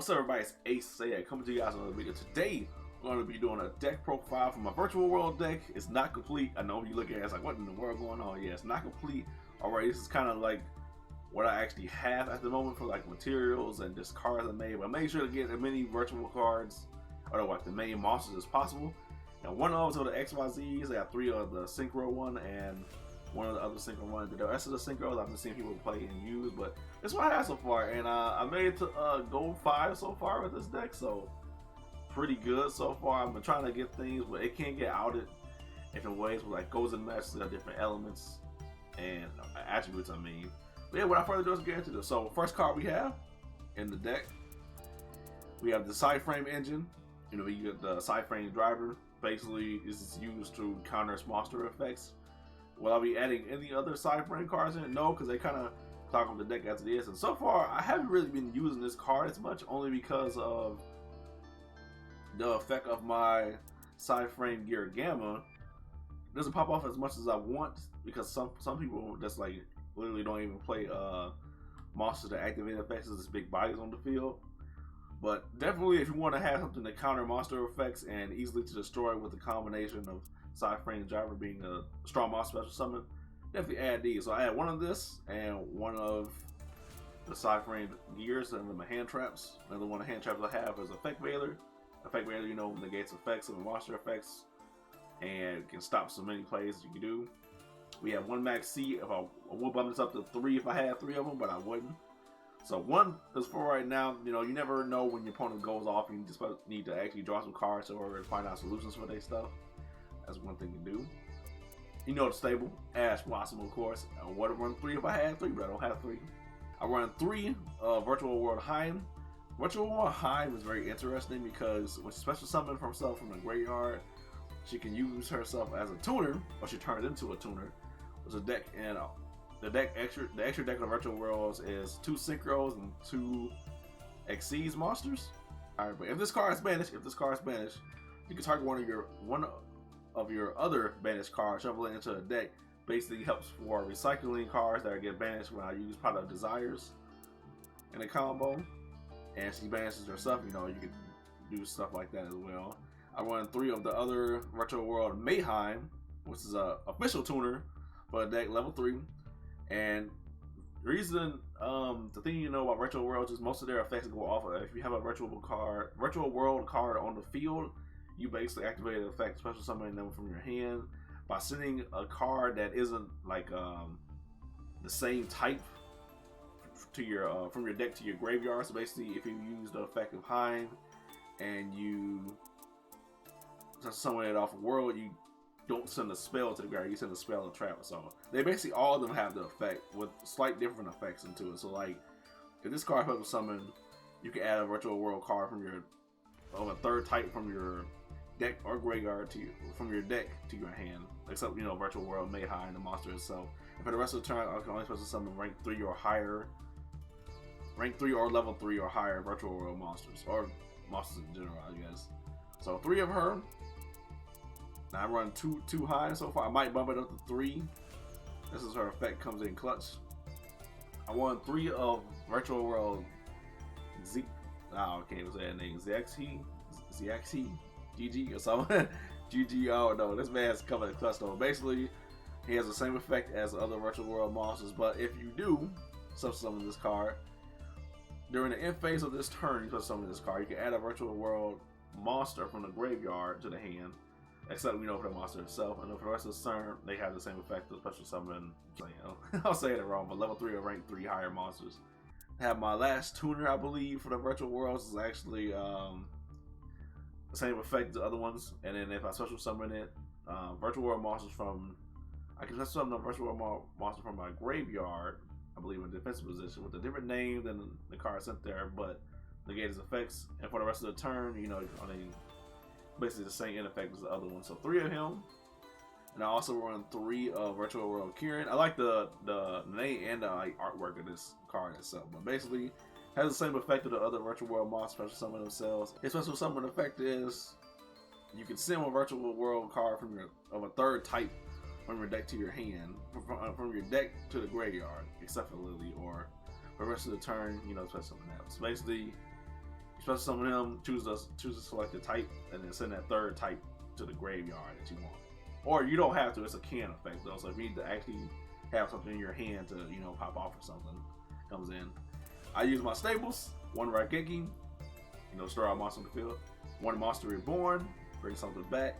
What's up, everybody? It's Ace Sayed coming to you guys on another video. Today, I'm going to be doing a deck profile for my virtual world deck. It's not complete. I know you look at it, it's like, what in the world going on? Yeah, it's not complete. Alright, this is kind of like what I actually have at the moment for like materials and just cards I made. But I made sure to get as many virtual cards, or like the main monsters as possible. Now, one of those are the XYZs. I got 3 of the Synchro one and one of the other Synchro ones. The rest of the Synchros I've been seeing people play and use, but this is what I have so far. And I made it to gold 5 so far with this deck, so pretty good so far. I've been trying to get things, but it can get outed in different ways with like goes and matches, different elements and attributes. I mean, but yeah, without further ado, let's get into this. So first card we have in the deck, we have the side frame engine. You know, you get the side frame driver. Basically, this is used to counter monster effects. Will I be adding any other side frame cards in it? No, because they kind of clog up the deck as it is. And so far, I haven't really been using this card as much, only because of the effect of my side frame gear gamma. It doesn't pop off as much as I want, because some people just like literally don't even play monsters that activate effects as big bodies on the field. But definitely, if you want to have something to counter monster effects and easily to destroy with the combination of side frame driver being a strong monster special summon, definitely add these. So I add one of this and one of the side frame gears and my hand traps. Another one of the hand traps I have is Effect Veiler. Effect Veiler, you know, negates effects and monster effects and can stop so many plays that you can do. We have one max C. If I would bump this up to 3 if I had 3 of them, but I wouldn't. So 1 is for right now. You know, you never know when your opponent goes off. You just need to actually draw some cards or find out solutions for their stuff. That's one thing to do. You know the stable, Ash Blossom, of course. I would run 3 if I had 3, but I don't have 3. I run 3 Virtual World Heim. Virtual World Heim is very interesting because when she special summons herself from the graveyard, she can use herself as a tuner, or she turns into a tuner. There's a deck, and the extra deck of Virtual Worlds is 2 Synchros and 2 Xyz monsters. Alright, but if this card is banished, you can target one of your other banished cards, shuffle it into the deck. Basically helps for recycling cards that get banished when I use Pot of Desires in a combo. And she banishes herself, you know, you can do stuff like that as well. I run 3 of the other Virtual World Mayhem, which is a official tuner for a deck level 3. And the reason, the thing you know about Virtual Worlds is most of their effects go off of, if you have a Virtual World card on the field, you basically activate an effect, special summoning them from your hand by sending a card that isn't like the same type to your from your deck to your graveyard. So basically, if you use the effect of Heim and you summon it off a world, you don't send a spell to the graveyard, you send a spell and trap. So they basically all of them have the effect with slight different effects into it. So like if this card special summon, you can add a Virtual World card from your a third type from your deck or graveyard from your deck to your hand, except you know Virtual World Mayhem, the monster itself. And for the rest of the turn, I can only special summon rank 3 or higher, rank 3 or level 3 or higher Virtual World monsters, or monsters in general, I guess. So 3 of her. Now I run 2 high so far. I might bump it up to 3. This is her effect, comes in clutch. I won 3 of Virtual World Z. Oh, I can't even say that name. ZXE, GG or something. GG. Oh no, this man's coming in clutch though. Basically, he has the same effect as other Virtual World monsters, but if you do summon this card during the end phase of this turn, you summon this card. You can add a Virtual World monster from the graveyard to the hand. Except we know for the monster itself, and then for the rest of the turn, they have the same effect of special summon. You know, I'll say it wrong, but level 3 or rank 3 higher monsters. I have my last tuner, I believe, for the Virtual Worlds is actually the same effect as the other ones. And then if I special summon it, Virtual World monsters from, I can special summon a Virtual World monster from my graveyard, I believe in defensive position with a different name than the card sent there, but negate his effects. And for the rest of the turn, you know, I mean, basically the same end effect as the other one. So 3 of him, and I also run 3 of Virtual World Kieran. I like the name and the artwork of this card itself, but basically has the same effect of the other Virtual World monsters special summon themselves. His special summon effect is you can send one Virtual World card from a third type from your deck to your hand, from your deck to the graveyard, except for Lily, or for the rest of the turn, you know, special summon that. So basically, Special summon him, choose to select the type, and then send that third type to the graveyard that you want. Or you don't have to, it's a can effect though, so if you need to actually have something in your hand to, you know, pop off or something, comes in. I use my stables, one Raigeki, you know, store our monster in the field, one Monster Reborn, bring something back,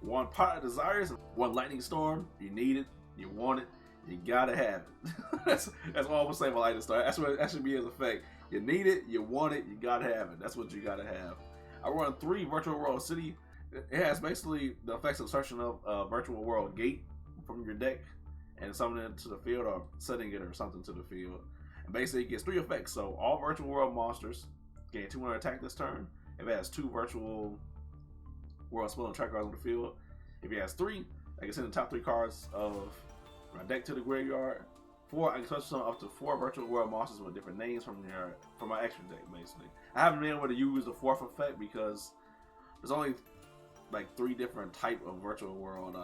one Pot of Desires, one Lightning Storm. You need it, you want it, you gotta have it. that's all I'm gonna say about Lightning Storm. That's what that should be as effect. You need it, you want it, you gotta have it. That's what you gotta have. I run 3 Virtual World City. It has basically the effects of searching up a Virtual World Gate from your deck and summoning it to the field or setting it or something to the field. And basically it gets 3 effects. So all Virtual World monsters gain 200 attack this turn. If it has 2 Virtual World Spell and track cards on the field. If it has 3, I can send the top 3 cards of my deck to the graveyard. 4, I can special summon up to 4 Virtual World monsters with different names from my extra deck, basically. I haven't been able to use the 4th effect because there's only like 3 different type of Virtual World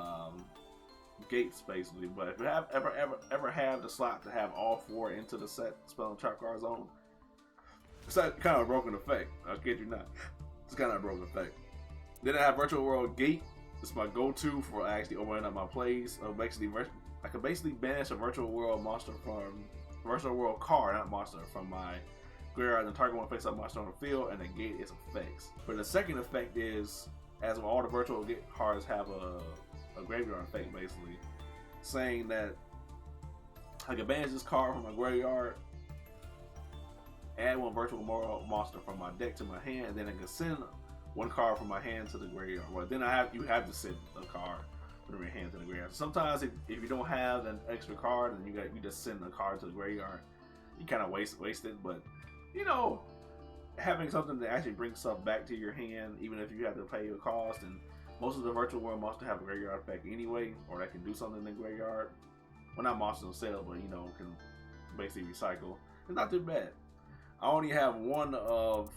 gates, basically. But if you have ever have the slot to have all 4 into the set spell and trap cards on, it's kind of a broken effect. I kid you not. It's kind of a broken effect. Then I have Virtual World Gate. It's my go-to for actually opening up my plays. I can basically banish a Virtual World monster from Virtual World card, not monster, from my graveyard, and the target one face-up monster on the field, and negate its effects. But the second effect is, as all the Virtual cards have a graveyard effect, basically, saying that I can banish this card from my graveyard, add 1 Virtual World monster from my deck to my hand, and then I can send 1 card from my hand to the graveyard. Well, then you have to send a card from your hand to the graveyard. So sometimes if you don't have an extra card and you just send a card to the graveyard, you kind of waste it. But you know, having something that actually brings stuff back to your hand, even if you have to pay a cost, and most of the Virtual World monsters have a graveyard effect anyway, or they can do something in the graveyard. Well, not monsters themselves, but you know, can basically recycle. It's not too bad. I only have 1 of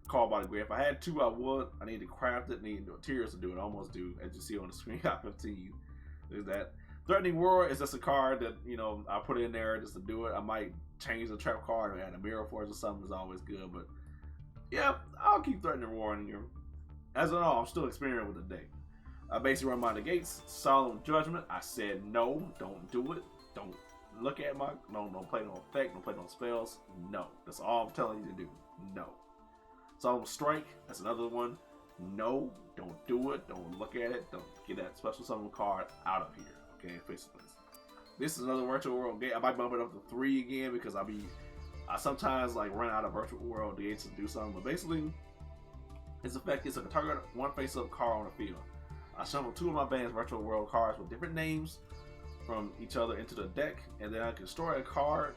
Called by the Grave. If I had 2, I would. I need to craft it, need materials to do it. I almost do, as you see on the screen. I continue. There's that. Threatening Roar is just a card that, you know, I put in there just to do it. I might change the trap card and add a Mirror Force or something. Is always good, but yeah, I'll keep Threatening Roar in here. As of all, I'm still experimenting with the deck. I basically run my negates. Solemn Judgment. I said no, don't do it. Don't look at my don't play no effect, don't play no spells. No, that's all I'm telling you to do. No. Solemn Strike, that's another one. No, don't do it. Don't look at it. Don't get that special summon card out of here. Okay, basically. This is another Virtual World gate. I might bump it up to 3 again because I sometimes like run out of Virtual World gates to do something. But basically, its effect is I can target 1 face-up card on the field. I shuffle 2 of my band's Virtual World cards with different names from each other into the deck, and then I can destroy that card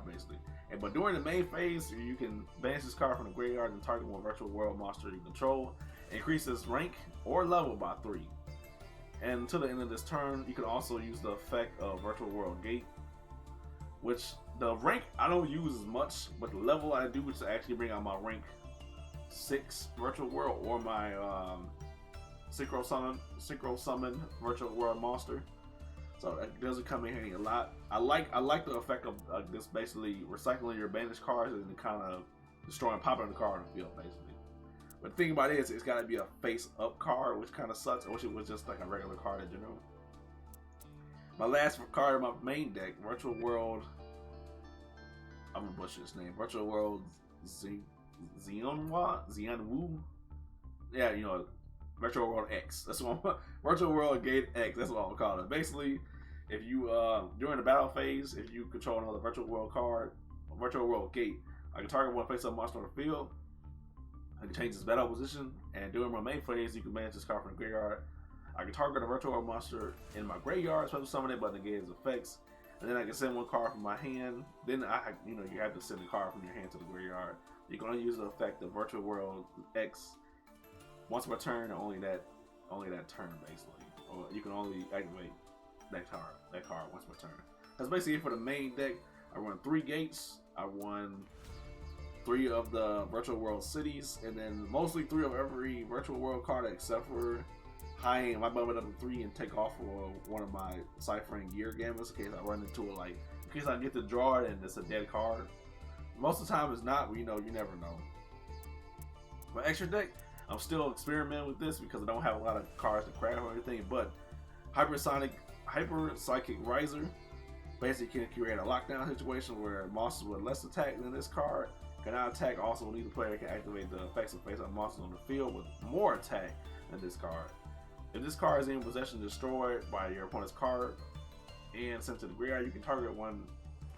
basically. But during the main phase, you can banish this card from the graveyard and target 1 Virtual World monster you control, increase its rank or level by 3. And until the end of this turn, you can also use the effect of Virtual World Gate, which the rank I don't use as much, but the level I do is to actually bring out my rank 6 Virtual World or my Synchro Summon Virtual World monster. So that doesn't come in handy a lot. I like the effect of this basically recycling your bandage cards and kind of destroying popping the card on the field basically. But the thing about it is it's got to be a face up card, which kind of sucks. I wish it was just like a regular card in general. My last card in my main deck, Virtual World. I'm gonna butcher this name. Virtual World Xianwu. Yeah, you know, Virtual World X. That's what Virtual World Gate X. That's what I'm calling it. Basically, if you during the battle phase, if you control another Virtual World card, Virtual World Gate, I can target 1 face-up monster on the field. I can change its battle position, and during my main phase, you can manage this card from the graveyard. I can target a Virtual World monster in my graveyard, special summon it, but negate its effects, and then I can send 1 card from my hand. Then you have to send a card from your hand to the graveyard. You can only use the effect of Virtual World X once per turn, or only that turn basically. Or you can only activate that card once per turn. That's basically it for the main deck. I run 3 gates. I won 3 of the Virtual World cities, and then mostly 3 of every Virtual World card except for high end. I bump it up to 3 and take off for 1 of my Ciphering Gear Gambits in case I run into it, like in case I get to draw it and it's a dead card. Most of the time it's not, but you never know. My extra deck, I'm still experimenting with this because I don't have a lot of cards to craft or anything, but Hyper Psychic Riser basically can create a lockdown situation where monsters with less attack than this card cannot attack. Also, neither player can activate the effects of face-up monsters on the field with more attack than this card. If this card is in possession destroyed by your opponent's card and sent to the graveyard, you can target one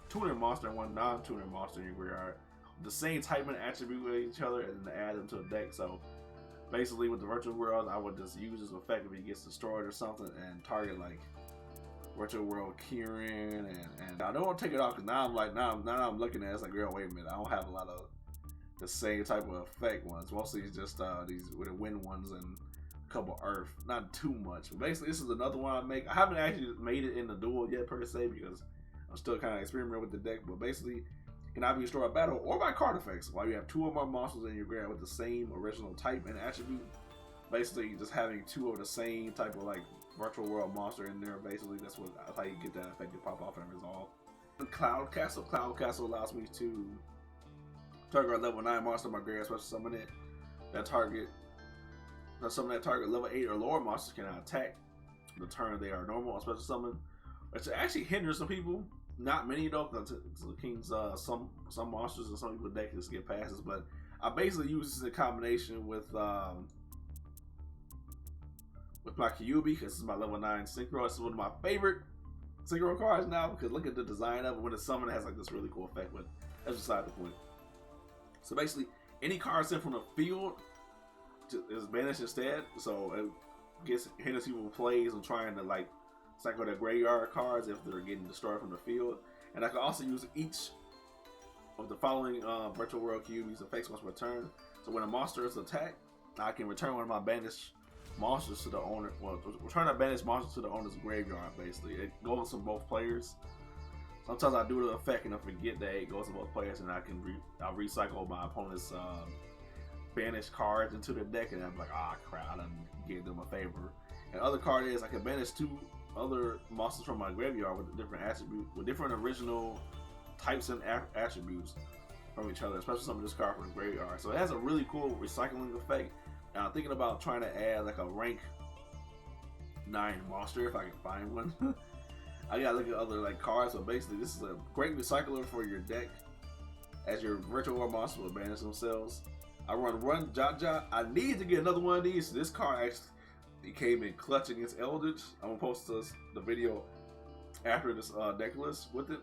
tuner monster and one non-tuner monster in your graveyard with the same type and attribute with each other, and then add them to the deck. So basically, with the Virtual World, I would just use this effect if he gets destroyed or something, and target like Virtual World Kieran, and I don't want to take it off because now I'm looking at it, it's like, girl, wait a minute, I don't have a lot of the same type of effect ones. Mostly it's just these with the wind ones and a couple earth, not too much. But basically, this is another one I make. I haven't actually made it in the duel yet per se because I'm still kind of experimenting with the deck. But basically, it can either be destroyed by battle or by card effects. While you have two or more monsters in your graveyard with the same original type and attribute, basically just having two of the same type of like Virtual World monster in there. Basically, that's how you get that effect to pop off and resolve. Cloud Castle. Cloud Castle allows me to target a level 9 monster in my graveyard, special summon it. Summon that target level 8 or lower monsters cannot attack the turn they are normal or special summon, which actually hinders some people. Not many though, because the King's some monsters and some people deck just get passes. But I basically use this in combination with my Kyuubi, because this is my level 9 synchro. This is one of my favorite synchro cards now because look at the design of it. When it's summoned, it has like this really cool effect, but that's beside the point. So basically, any card sent from the field is banished instead. So it gets hinders people plays and trying to like cycle their graveyard cards if they're getting destroyed from the field. And I can also use each of the following Virtual World Kyuubi's effects once per turn. So when a monster is attacked, I can return one of my banished monsters to the owner. Well, return a banished monster to the owner's graveyard. Basically, it goes from both players. Sometimes I do the effect and I forget that it goes to both players, and I'll recycle my opponent's banished cards into the deck, and I'm like, ah, crap, I done gave them a favor. And other card is I can banish 2 other monsters from my graveyard with different attributes, with different original types and attributes from each other, especially some of this card from the graveyard. So it has a really cool recycling effect. And I'm thinking about trying to add like a rank 9 monster if I can find one. I gotta look at other like cards, but basically this is a great recycler for your deck, as your Virtual World monster will banish themselves. I run Jaja. I need to get another one of these. So this card actually came in clutch against Eldritch. I'm gonna post the video after this deck list with it,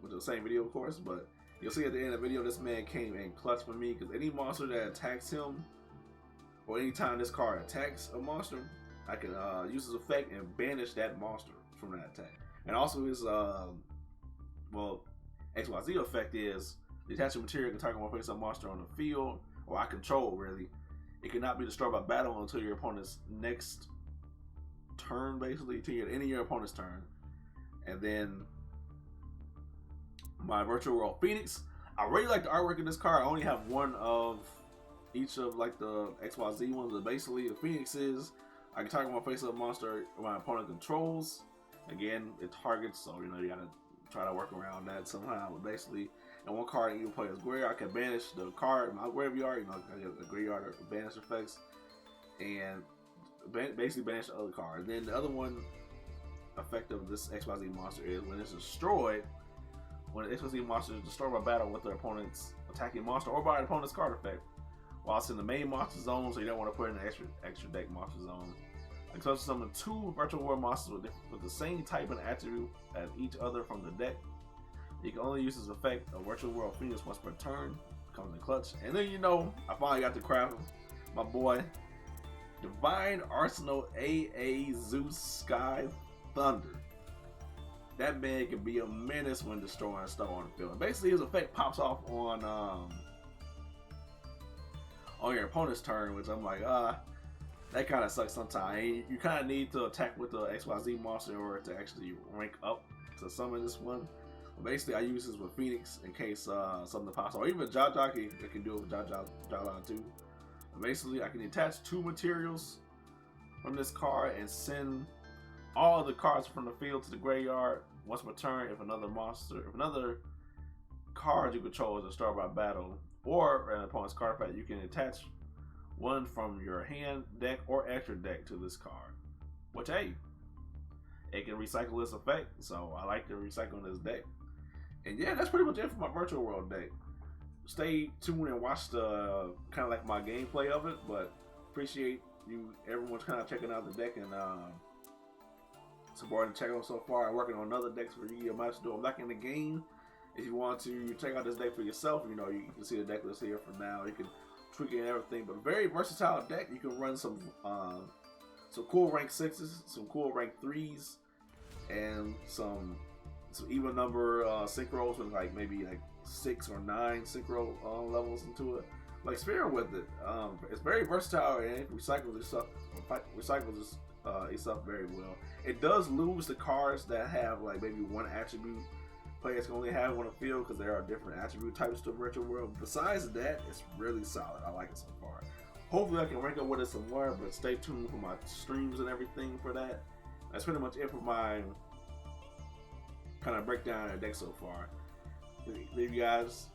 with the same video of course, but you'll see at the end of the video this man came in clutch for me because any monster that attacks him, or anytime this card attacks a monster, I can use his effect and banish that monster from that attack. And also his XYZ effect is detaching material can target one face-up monster on the field, or I control really. It cannot be destroyed by battle until your opponent's next turn, basically, to the end of your opponent's turn. And then my Virtual World Phoenix. I really like the artwork in this card. I only have one of each of like the XYZ ones, but basically the Phoenix is I can target my face-up monster my opponent controls. Again, it targets, so you gotta try to work around that somehow. But basically, and one card you play as graveyard, I can banish the card in my graveyard. I get the graveyard banish effects, and basically banish the other card. And then the other one effect of this XYZ monster is when it's destroyed. When an XYZ monster is destroyed by battle with their opponent's attacking monster or by the opponent's card effect, while it's in the main monster zone, so you don't want to put it in the extra deck monster zone. I can summon 2 Virtual World monsters with the same type and attribute as each other from the deck. You can only use this effect of Virtual World Phoenix once per turn. Comes in clutch. And then I finally got to craft my boy Divine Arsenal AA Zeus Sky Thunder. That man can be a menace when destroying stuff on the field. And basically his effect pops off on your opponent's turn, which I'm like, that kind of sucks sometimes. You kind of need to attack with the XYZ monster in order to actually rank up to summon this one. But basically, I use this with Phoenix in case something pops, or even Jaja. I can do it with Jaja too. But basically, I can attach 2 materials from this card and send all the cards from the field to the graveyard once per turn. If another cards you control as a start by battle, or an opponent's card pack, you can attach one from your hand, deck, or extra deck to this card. Which, hey, it can recycle its effect, so I like to recycle this deck. And yeah, that's pretty much it for my Virtual World deck. Stay tuned and watch the kind of like my gameplay of it, but appreciate everyone's kind of checking out the deck and supporting the channel so far. I'm working on other decks for you. I'm actually doing back in the game. If you want to check out this deck for yourself, you know, you can see the deck list here for now. You can tweak it and everything, but very versatile deck. You can run some cool rank 6s, some cool rank 3s, and some even number synchros with like maybe like 6 or 9 synchro levels into it. Like, experiment with it. It's very versatile and it recycles itself very well. It does lose the cards that have like maybe one attribute. Players can only have one on the field because there are different attribute types to Virtual World. Besides that, it's really solid. I like it so far. Hopefully I can rank up with it some more, but stay tuned for my streams and everything for that. That's pretty much it for my kind of breakdown of the deck so far. Thank you guys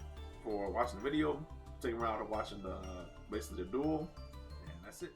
for watching the video. Sticking around and watching basically the duel, and that's it.